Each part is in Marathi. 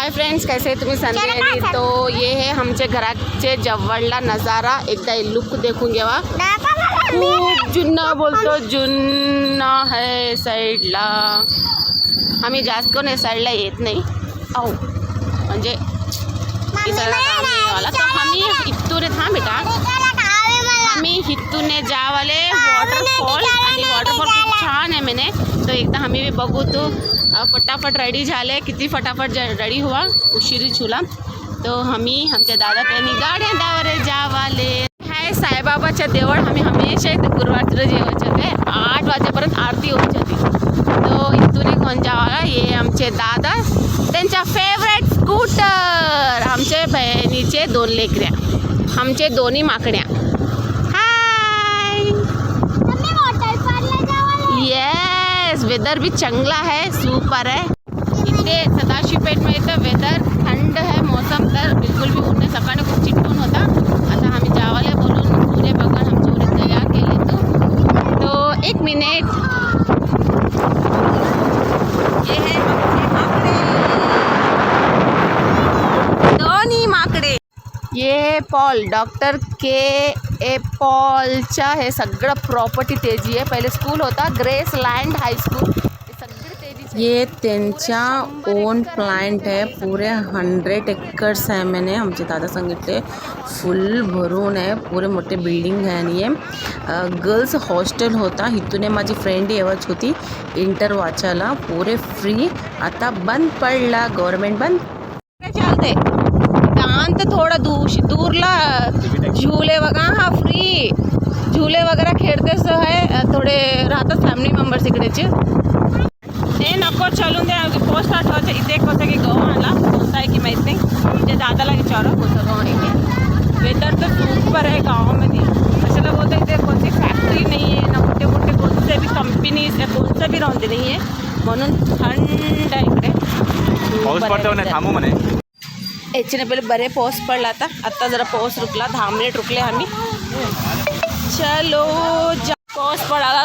हाय फ्रेंड्स, कैसे तुम्ही संध्याकाळी. तो ये है आमचे घराचे जवळला नजारा. एकदा लुक देखून घेवा. खूप जुना बोलतो, जुना है साईडला. आम्ही जास्त कोण साईडला येत नाही अहो, म्हणजे वाला तो आम्ही इथून थांब बेटा, आम्ही इथून जावाले वॉटरफॉल. आणि वॉटरफॉल खूप छान आहे मैंने तो एकदा आम्ही भी बघू. तो फटाफट रेडी झाले, किती फटाफट रेडी हुआ, उशिरी छुला. तो आम्ही आमच्या दादा त्यांनी गाड्यांवर जावाले है साईबाबाच्या देवळ. आम्ही हमेशा गुरुवारचं जेवायचे होते, 8 वाजेपर्यंत आरती होत होती. तो इथून कोण जावाला, ये आमचे दादा, त्यांच्या फेवरेट स्कूटर, आमचे बहिणीचे 2 लेकऱ्या, आमचे दोन्ही माकड्या. हाय येस, वेदर भी चांगला है, सुपर है. इथे सदाशिवपेठ में इथं वेदर थंड है, मौसम तर बिलकुल भी ऊन. सकाळी खूप चिटकून होता. आता आम्ही जावाले बोलून पुरे बघा आमचे उरे तयार केले. तो 1 मिनिट. ये है माकडे, दोन्ही माकडे. ये पॉल, डॉक्टर के पॉलच्या हे सगळं प्रॉपर्टी तेजी आहे. पहिले स्कूल होता ग्रेस लँड हायस्कूल, ये त्यांच्या ओन प्लांट आहे. पुरे 100 एकर्स आहे. मैंने आमचे दादा सांगितले फुल भरून आहे, पुरे मोठे बिल्डिंग आहे. आणि गर्ल्स हॉस्टेल होता. इथून माझी फ्रेंड येवच होती इंटर वाचायला, पुरे फ्री. आता बंद पडला, गव्हर्नमेंट बंद. चालते शांत थोडं दूरला झुले वगैरे, हा फ्री झुले वगैरे खेळतेच आहे. थोडे राहतात फॅमिली मेंबर्स इकडेचे. हे नको चलून द्या, पोस्ट आठवायचं. इथे एक होतं की गव्हाणला कोणता आहे की माहीत नाही, म्हणजे दादाला विचारा कोणतं गाव आहे की. वेदर तर सुपर आहे गावामध्ये. कशाला बोलतं, इथे कोणती फॅक्टरी नाही आहे ना, मोठे मोठे कोणते बी कंपनीज आहे, कोणतं बी राहून नाही आहे, म्हणून थंड आहे इकडे. थांबू म्हणे याच्याने पहिले बरे पाऊस पडला. आता जरा पाऊस रुकला, 10 मिनिट रुकले आम्ही. चलो पाऊस पडायला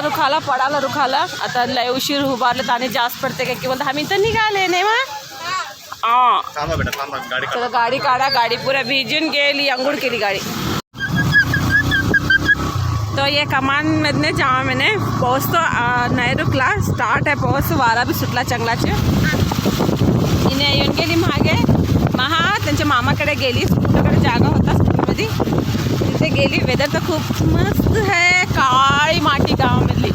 रुखाला. आता लय उशीर उभारले तर आणि जास्त पडते काय की बोलता, आम्ही तर निघाले नाही चलो गाडी काढा. गाडी पुऱ्या भिजून गेली, अंघोळ केली गाडी. तो ये कमानमधने जावा मैंने. पाऊस तो नाही रुकला, स्टार्ट आहे पाऊस. वारा भी सुटला चांगलाचे. हिने येऊन गेली मागे त्यांच्या मामाकडे गेली. स्कूटरकडे जागा होता स्कूटरमध्ये, तिथे गेली. वेदर तर खूप मस्त आहे. काळी माती गावामधली.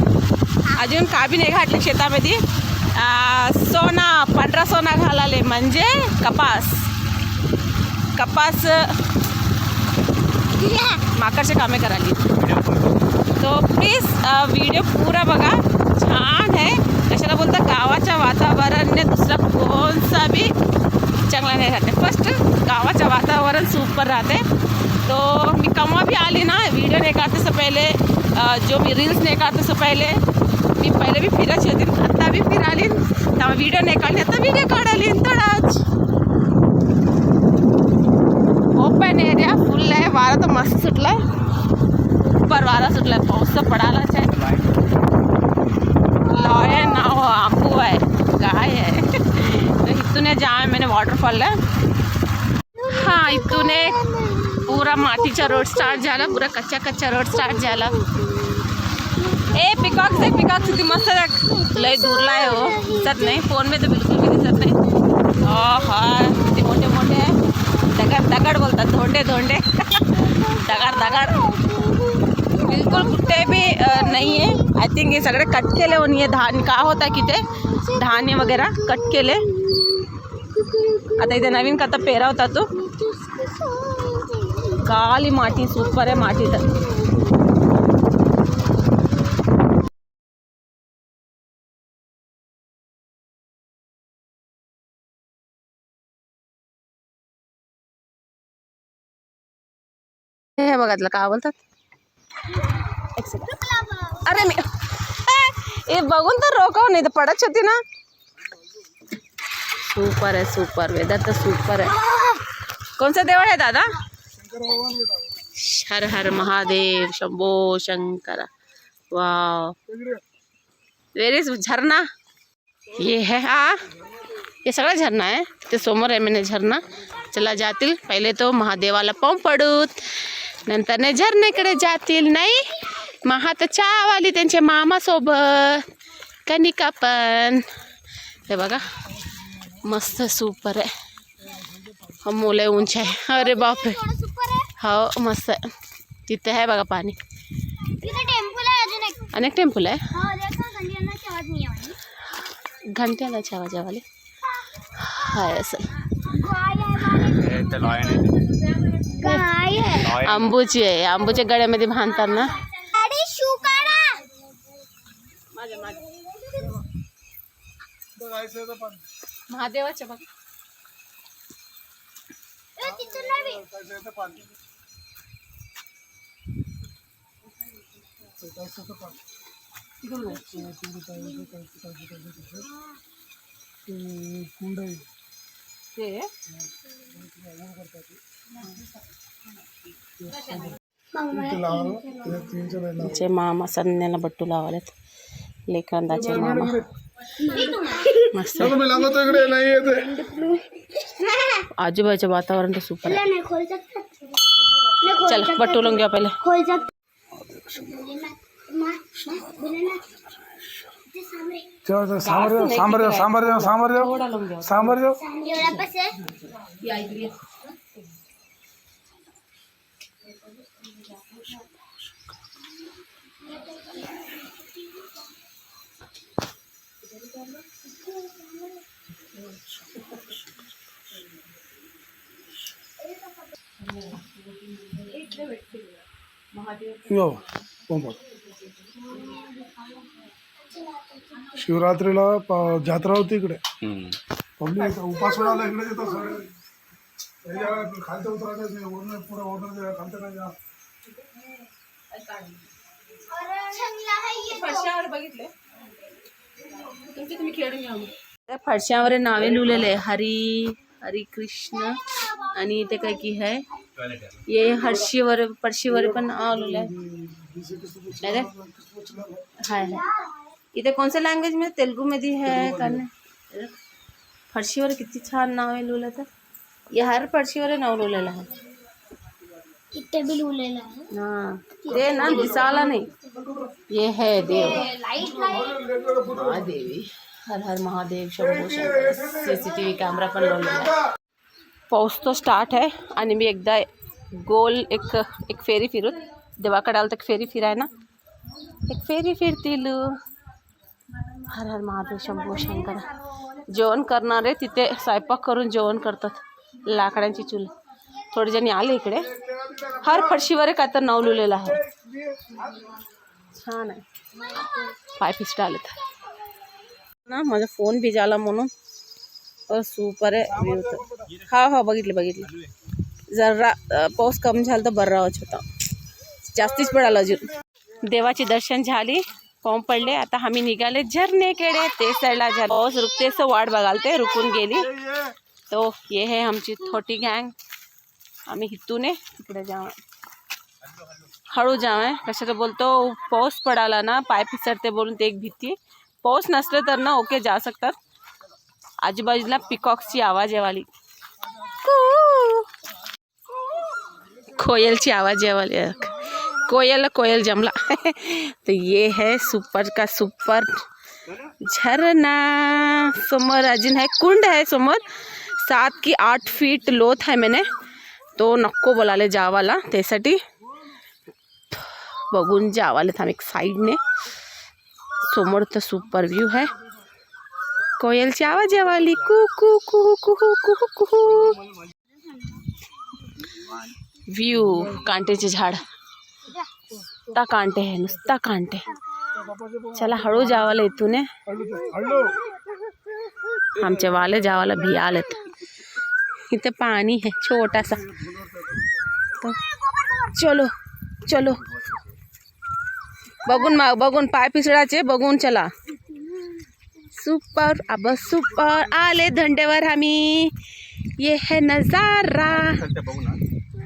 अजून का बी नाही घातले शेतामध्ये. सोना, पांढरा सोना घालाले, म्हणजे कपास माकडचे कामे करायली. तो प्लीज व्हिडिओ पूरा बघा, छान आहे. कशाला बोलता, गावाच्या वातावरणाने दुसरा कोणसा बी चांगला नाही राहते. फर्स्ट गावाचं वातावरण सुपर राहते. तो मी कमा भी आली ना, वीडियो नहीं करते से पहले, जो मी रील्स नहीं करते से पहले, मी पहिले भी फिरायची होती. आता भी फिराली, तेव्हा व्हिडिओ नाही काढली, आता व्हिडिओ काढाली. थोडाच ओपन एरिया फुल आहे. वारा तर मस्त सुटलाय, पर वारा सुटलाय. पाऊस तर पडालाच आहे. लॉय नाव आंबू आहे, गाय आहे. इथून जाए मैंने वॉटरफॉल. हाँ, इथून पूरा मातीचा रोड स्टार्ट झाला, पूरा कच्चा रोड स्टार्ट झाला. ए पिकॉक किती मस्त लय दूरला आहे हो, दिसत नाही फोन में, तर बिलकुल भी दिसत नाही. हा किती मोठे आहे. दगड बोलतात, धोंडे दगड बिलकुल कुठे भी नाही आहे. आय थिंक हे सगळे कट केले होणे. धान्य का होता की ते धान्य वगैरे कट केले. आता इथे नवीन कथा पेरा होता तो. काली माती, सुपर आहे माती तर. हे बघितलं का बोलतात. अरे मी हे बघून तर रोकव, नाही तर पडत होती ना. सुपर आहे, सुपर वेदर तर सुपर आहे. कोणचं देवळ आहे दादा? हर हर Mahadev, Shambho Shankar. Wow, where is jharna. ये है ये सगळा झरणा आहे. ते समोर आहे मैंने झरणा. चला जातील. पहिले तो महादेवाला पाहून पडूत, नंतर नाही झरण्याकडे जातील. नाही महा तर चहावाली त्यांच्या मामासोबत, कनिका पण. हे बघा मस्त सुपर आहे. मुलं उंच आहे. अरे बापरे हो मस्त आहे. तिथे आहे बघा पाणी. अनेक टेम्पल आहे. घंट्यालाची आवाजावाले हाय असेल. आंबूची आहे. आंबूच्या गळ्यामध्ये बांधतात ना. महादेवाच्या बघ मामा सन्याला बट्टू लावालेत. लेखंदाचे मामा मस्त. आजूबाजूचं वातावरण तर सुपर आहे. चल बट्टू लावून घ्या पहिले. शिवरात्रीला जत्रा होती इकडे. पब्लिक उपास सोडायला इकडे येतात सगळे. खालचं उतरायचं पुरा ऑर्डर खालचं नाही जा. बघितले तुम्ही खेळून घ्या. फडशावर नावे लिहिलेले हरी हरी कृष्ण आणि इथे काय की है ये हर्षीवर परशीवर पण लिहिलं आहे. हाय इथे कोणत्या लँग्वेज मध्ये तेलुगू मध्ये है कारण फरशीवर किती छान नाव आहे लिहिलं. तर ये हर फरशीवर नाव लिहिलेलं आहे. इथे भी लिहिलेलं आहे. हां ते ना दिसायला नाही. ये है देव महादेवी. हर हर महादेव शंभो शंकर. CCTV कॅमेरा पण लावलेला आहे. पाऊस तो स्टार्ट आहे आणि मी एकदा गोल एक फेरी फिरूत. देवाकडे आलं तर फेरी फिराय ना. एक फेरी फिरतील. हर हर महादेव शंभो शंकर. जेवण करणारे तिथे स्वयंपाक करून जेवण करतात. लाकडांची चूल. थोडे जणी आले इकडे. हर फरशीवर काय तर नाव लिहिलेलं आहे. छान आहे. पाय पिस्ट आलेत ना. माझा फोन भिजाला म्हणून सुपर आहे व्ह्यू तर. हा बघितलं. जरा पाऊस कमी झाला तर बरं राहायचं होता. जास्तीच पडाला अजून. देवाची दर्शन झाली. पाऊस पडले. आता आम्ही निघाले झरनेकडे. ते साईडला पाऊस रुकते असं वाट बघाल ते रुकून गेली. तो ये है आमची छोटी गँग. आम्ही इथून तिकडे जावं. हळू जावं. कशाला बोलतो पाऊस पडाला ना पाय फिसरते बोलून ते एक भीती. पाऊस नसले तर ना ओके जा सकतात. आजूबाजूला पिकॉक्सची आवाज येवाली. कोयलची आवाज येवाली. कोयल जमला. तो ये है सुपर का सुपर झरना. समोर अजून है कुंड है समोर. 7 की 8 फीट लोथ है. मैंने तो नको बोलाले जावाला. त्यासाठी बघून जावाले थांब एक साईडने. समोर तर सुपर व्यू है. कोयलची आवाज यावाली. कू कू कू कू कू कू. व्यू कांटेचे झाड. नुसता कांटे है. नुसता कांटे. चला हळू जावाला इथून. आमचे वाले जावाला भी आलेत. इथे पाणी है छोटासा. तो चलो बघून पाय पिसडाचे बघून चला. सुपर अब सुपर आले धंडेवर आम्ही. ये है नजारा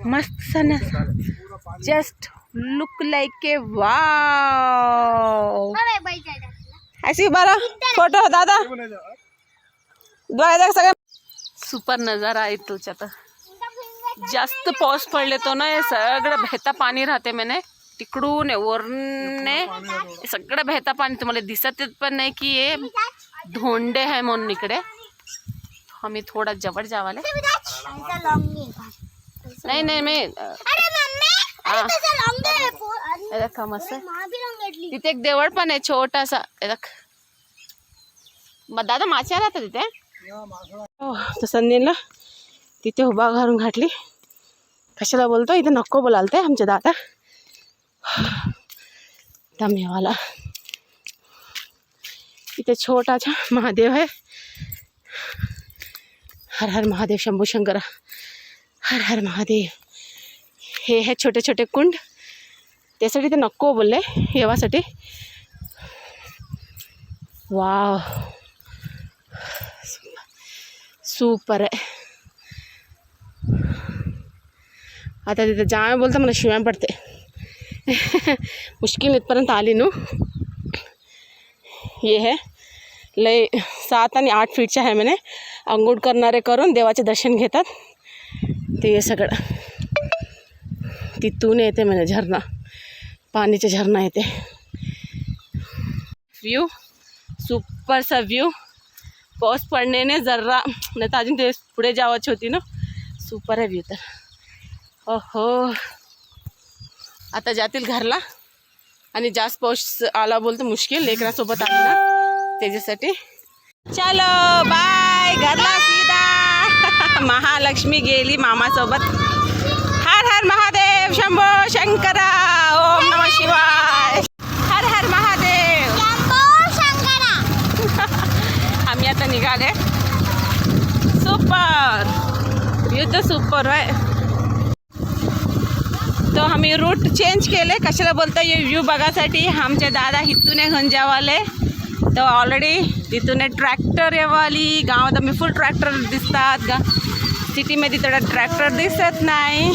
मस्त सा. Just look like a wow. ऐसी बारा फोटो दादा बघा सगळं सुपर नजारा आहे तोच. आता जास्त पाऊस पडले तो ना हे सगळं बहता पाणी राहते मैंने तिकडून वरने सगळं बहता पाणी तुम्हाला दिसत पण नाही की हे धोंडे आहे म्हणून इकडे. आम्ही थोडा जवळ जावाले नाही नाही मी मस्त तिथे एक देवळ पण आहे छोटासा. दादा मासे राहतात तिथे. तर संदीला तिथे उभा घालून घातली. कशाला बोलतो इथे नको बोलालते आमचे दादा दमेवाला. इथे छोटासा महादेव आहे. हर हर महादेव शंभू शंकरा हर हर महादेव. हे है छोटे छोटे कुंड त्यासाठी ते नको बोलले येवासाठी. वाव सुपर आहे. आता तिथे जाय बोलतं मला शिव्या पडते. मुश्किल इथपर्यंत आली नू. हे है लय 7 आणि 8 फीटचे आहे म्हणे. अंघोळ करणारे करून देवाचे दर्शन घेतात ते. सगळं तिथून येते म्हणे झरणा. पाणीचे झरणा येते. व्यू सुपरसा व्यू. पाऊस पडण्याने जरा नाही तर अजून ते पुढे जावाची होती ना. सुपर आहे व्यू तर. ओहो आता जातील घरला. आणि जास्त पाऊस आला बोलतो मुश्किल लेकरासोबत आली ना त्याच्यासाठी. चलो बाय घरला सीधा. महालक्ष्मी गेली मामासोबत. हर हर महादेव शंभो शंकरा ओम नमः शिवाय. हर हर महादेव शंकरा. आम्ही आता निघाले. सुपर व्यू तर सुपर आहे. तो आम्ही रूट चेंज केले. कशाला बोलतो ये व्यू बघासाठी. आमचे दादा इथून घेऊन जावाले. तो ऑलरेडी तिथून ट्रॅक्टर येवाली. गावात आम्ही फुल ट्रॅक्टर दिसतात. सिटीमध्ये थोडा ट्रॅक्टर दिसत नाही.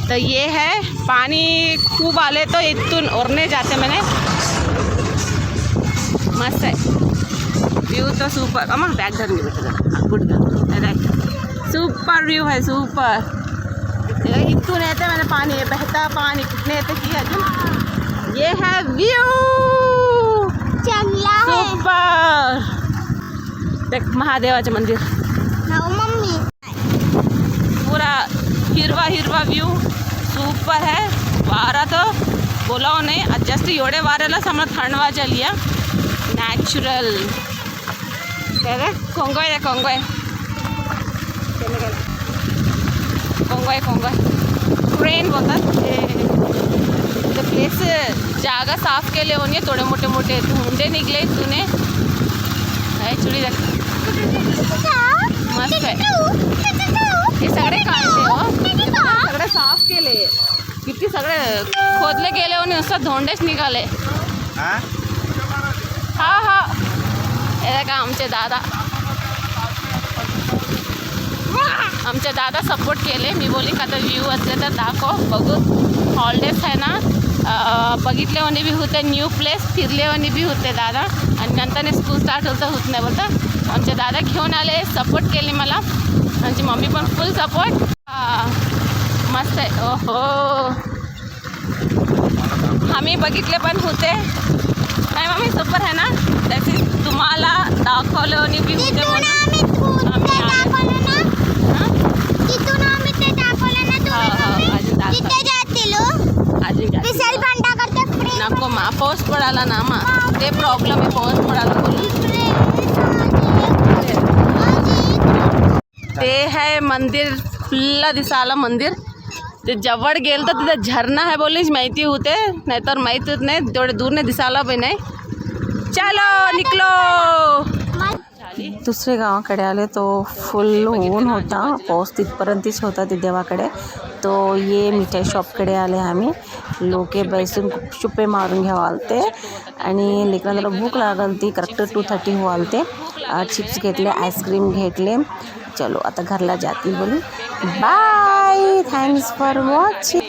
तो ये है पानी खूब आले तो इथून ओरने जाते मैंने. मस्त आहे व्यू तो सुपर. मग बॅग धरून घेतो गुड. सुपर व्यू है सुपर. इथून येते मैंने पानी बहता पानी कितने येते की अजून. ये है व्यू सुपर. देख महादेवाचे मंदिर पूरा हिरवा हिरवा व्यू सुपर है. वारा तो बोलाव नाही. जास्त एवढे वाऱ्यालाच आम्हाला थंड वाजा लिया. नॅचरल कोंगोय आहे कोंगोय कोंगोय कोंगोय ट्रेन बोलतात ते प्लेस. जागा साफ केले होणे. थोडे मोठे मोठे धुंडे निघले तुने. चुडी मस्त आहे. हे सगळे काढले हो. सगळे साफ केले. किती सगळे खोदले गेले होणे नुसतं धोंडेच निघाले. हा हा हे का आमचे दादा सपोर्ट केले. मी बोली का आता व्ह्यू असले तर दाखव बघू. हॉलिडेज आहे ना बघितले होणे बी होते. न्यू प्लेस फिरले होणे बी होते दादा. आणि नंतर स्कूल स्टार्ट होतं होत नाही बोलतं. आमचे दादा घेऊन आले सपोर्ट केले मला. आमची मम्मी पण फुल सपोर्ट. मस्त आहे. ओहो आम्ही बघितले पण होते नाही मम्मी सुपर आहे ना. त्याची तुम्हाला दाखवलं आणि बी होते म्हणून आम्ही नको मा पाऊस पडाला ना मा ते प्रॉब्लेम आहे. पाऊस पडाला बोलून ते है मंदिर फुल्ला दिसाला मंदिर. ते जवळ गेलं तर तिथं झरणा आहे बोललीच माहिती होते. नाहीतर माहीत होत नाही. तेवढे दूर नाही दिसायला पण नाही. चलो निकलो. दुसरे गावाकडे आले तो फुल ऊन होता. पाऊस तिथपर्यंतच होता ते देवाकडे. तो ये मिठाई शॉपकडे आले आम्ही. लोके बैसून गुपचुपे मारून घ्यावा आलते. आणि लेकरांना भूक लागल ती करेक्ट 2:30 हो आलते. चिप्स घेतले आईस्क्रीम घेतले. चलो आता घरला जातील बोली. Bye thanks for watching.